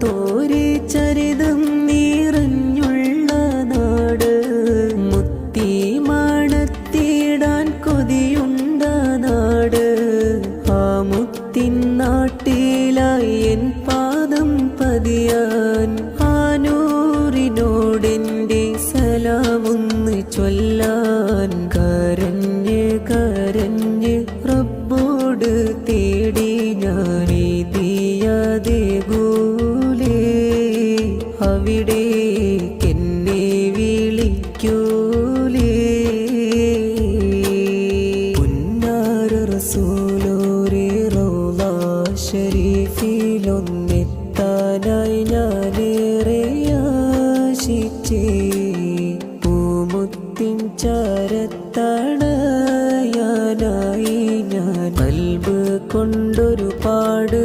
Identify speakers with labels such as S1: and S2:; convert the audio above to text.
S1: തോരെ ചരിതം നിറഞ്ഞുള്ള നാട്, മുത്തി മണത്തിടാൻ കൊതിയുണ്ട നാട്. ആ മുത്തിൻ നാട്ടിലായി എൻ പാദം പതിയാൻ, ആ നൂറിനോടെൻ്റെ സലാമൊന്ന് ചൊല്ലാൻ. കരഞ്ഞ് കരഞ്ഞ് റബ്ബോട് തേടി ഞാനെതിയതേകൂലേ, അവിടേക്കെന്നെ വിളിക്കൂലേ. പുന്നാര റസൂലോരേ റൗള ശരീഫിലൊന്നെത്താനായി ഞാനേറെ ആശിച്ചേ. പൂമുത്തിൻ ചാരത്തണയാനായി ഞാൻ കൽബ് കൊണ്ടൊരു പാട്